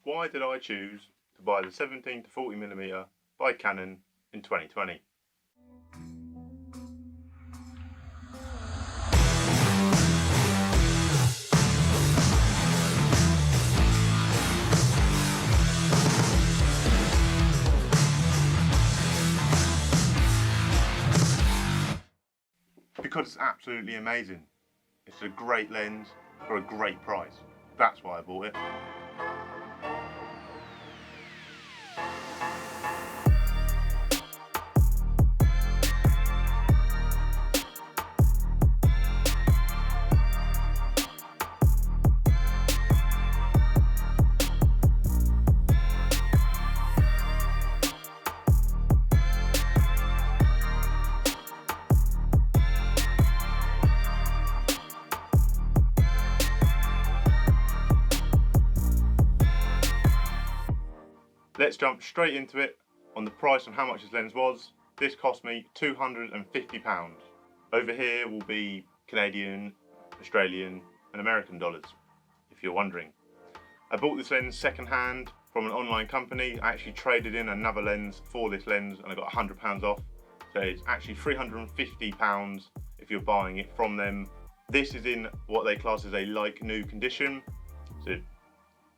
Why did I choose to buy the 17-40mm by Canon in 2020? Because it's absolutely amazing. It's a great lens for a great price. That's why I bought it. Let's jump straight into it on the price and how much this lens was. This cost me £250. Over here will be Canadian, Australian and American dollars, if you're wondering. I bought this lens second hand from an online company. I actually traded in another lens for this lens and I got £100 off. So it's actually £350 if you're buying it from them. This is in what they class as a like new condition. So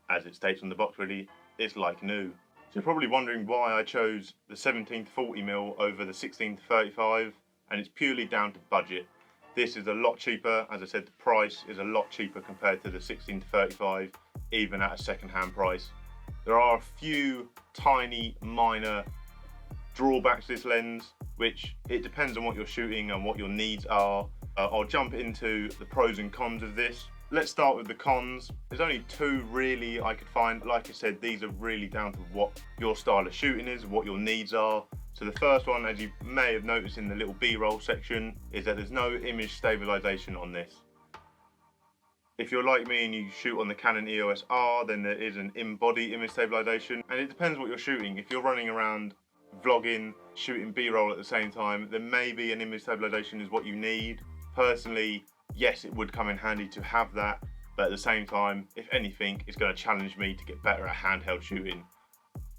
as it states on the box really, it's like new. So you're probably wondering why I chose the 17-40mm over the 16-35, and it's purely down to budget. This is a lot cheaper. As I said, the price is a lot cheaper compared to the 16-35, even at a second-hand price. There are a few tiny minor drawbacks to this lens, which it depends on what you're shooting and what your needs are. I'll jump into the pros and cons of this. Let's start with the cons. There's only two really I could find. Like I said, these are really down to what your style of shooting is, what your needs are. So the first one, as you may have noticed in the little B-roll section, is that there's no image stabilization on this. If you're like me and you shoot on the Canon EOS R, then there is an in-body image stabilization, and it depends what you're shooting. If you're running around vlogging, shooting B-roll at the same time, then maybe an image stabilization is what you need. Personally, yes, it would come in handy to have that, but at the same time, if anything, it's going to challenge me to get better at handheld shooting,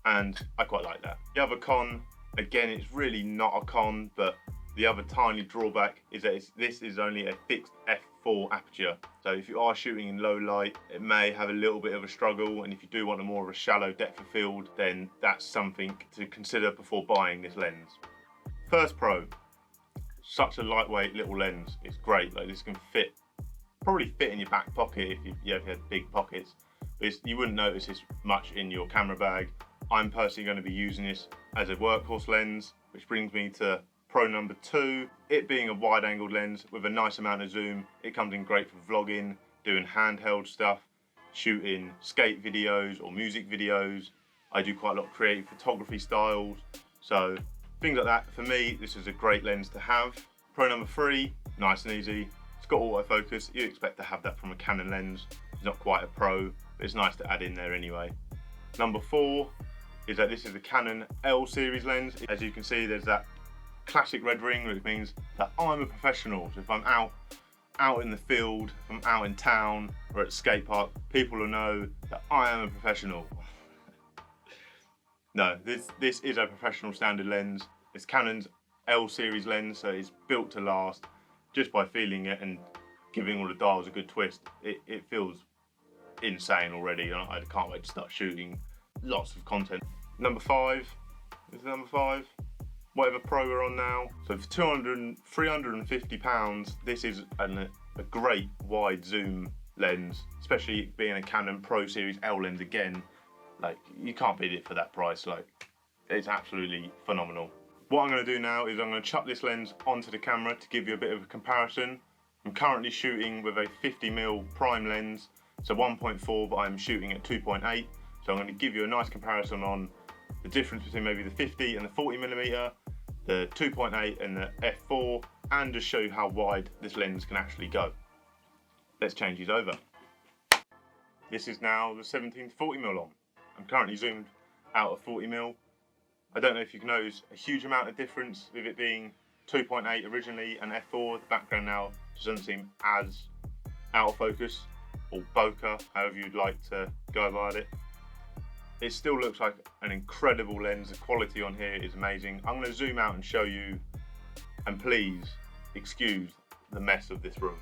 and I quite like that. The other con, again, it's really not a con, but the other tiny drawback is that this is only a fixed F.4 aperture. So if you are shooting in low light, it may have a little bit of a struggle, and if you do want a more of a shallow depth of field, then that's something to consider before buying this lens. First pro. Such a lightweight little lens. It's great. Like, this can probably fit in your back pocket if you had big pockets. But you wouldn't notice this much in your camera bag. I'm personally going to be using this as a workhorse lens, which brings me to pro number two. It being a wide-angled lens with a nice amount of zoom, it comes in great for vlogging, doing handheld stuff, shooting skate videos or music videos. I do quite a lot of creative photography styles, so things like that. For me, this is a great lens to have. Pro number three, nice and easy. It's got autofocus. You expect to have that from a Canon lens. It's not quite a pro, but it's nice to add in there anyway. Number four is that this is the Canon L series lens. As you can see, there's that classic red ring, which means that I'm a professional. So if I'm out in the field, if I'm out in town or at skate park, people will know that I am a professional. No, this is a professional standard lens. It's Canon's L series lens, so it's built to last. Just by feeling it and giving all the dials a good twist, it feels insane already. I can't wait to start shooting lots of content. Number five, is it number five? Whatever pro we're on now. So for £350, this is a great wide zoom lens, especially being a Canon Pro Series L lens again. Like, you can't beat it for that price. Like, it's absolutely phenomenal. What I'm going to do now is I'm going to chuck this lens onto the camera to give you a bit of a comparison. I'm currently shooting with a 50mm prime lens, so 1.4, but I'm shooting at 2.8. So I'm going to give you a nice comparison on the difference between maybe the 50 and the 40mm, the 2.8 and the F4, and just show you how wide this lens can actually go. Let's change these over. This is now the 17-40mm on. I'm currently zoomed out of 40mm. I don't know if you can notice a huge amount of difference with it being 2.8 originally and F4. The background now doesn't seem as out of focus, or bokeh, however you'd like to go about it. it still looks like an incredible lens. The quality on here is amazing. I'm going to zoom out and show you, and please excuse the mess of this room.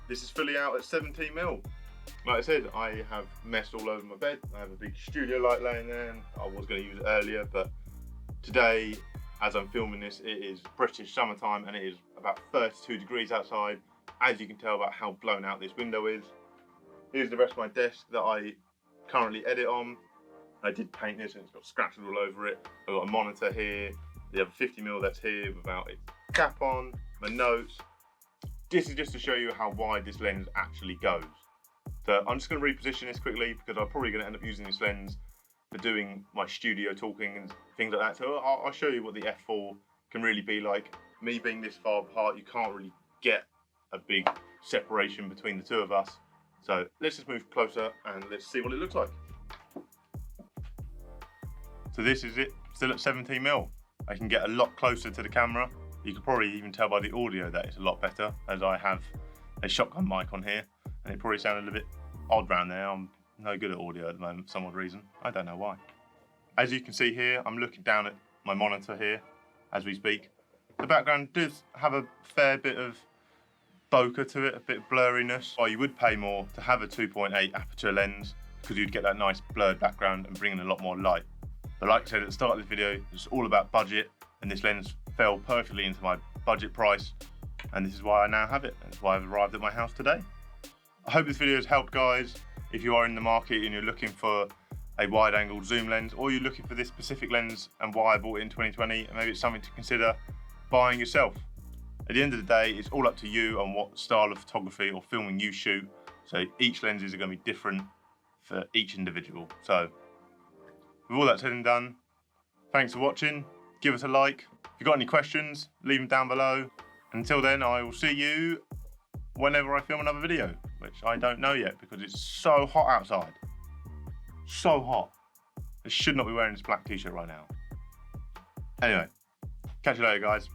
This is fully out at 17mm. Like I said, I have messed all over my bed. I have a big studio light laying there, and I was going to use it earlier, but today, as I'm filming this, it is British summertime and it is about 32 degrees outside, as you can tell about how blown out this window is. Here's the rest of my desk that I currently edit on. I did paint this and it's got scratches all over it. I've got a monitor here, the other 50mm that's here without its cap on, my notes. This is just to show you how wide this lens actually goes. So I'm just going to reposition this quickly because I'm probably going to end up using this lens for doing my studio talking and things like that. So I'll show you what the F4 can really be like. Me being this far apart, you can't really get a big separation between the two of us. So let's just move closer and let's see what it looks like. So this is it, still at 17mm. I can get a lot closer to the camera. You can probably even tell by the audio that it's a lot better, as I have a shotgun mic on here and it probably sounded a bit odd round there. I'm no good at audio at the moment for some odd reason. I don't know why. As you can see here, I'm looking down at my monitor here as we speak. The background does have a fair bit of bokeh to it, a bit of blurriness. Or you would pay more to have a 2.8 aperture lens because you'd get that nice blurred background and bring in a lot more light. But like I said at the start of this video, it's all about budget, and this lens fell perfectly into my budget price, and this is why I now have it. That's why I've arrived at my house today. I hope this video has helped, guys. If you are in the market and you're looking for a wide-angle zoom lens, or you're looking for this specific lens and why I bought it in 2020, and maybe it's something to consider buying yourself. At the end of the day, it's all up to you on what style of photography or filming you shoot. So each lenses are going to be different for each individual. So with all that said and done, thanks for watching. Give us a like. If you've got any questions, leave them down below. Until then, I will see you whenever I film another video, which I don't know yet because it's so hot outside. So hot. I should not be wearing this black t-shirt right now. Anyway, catch you later, guys.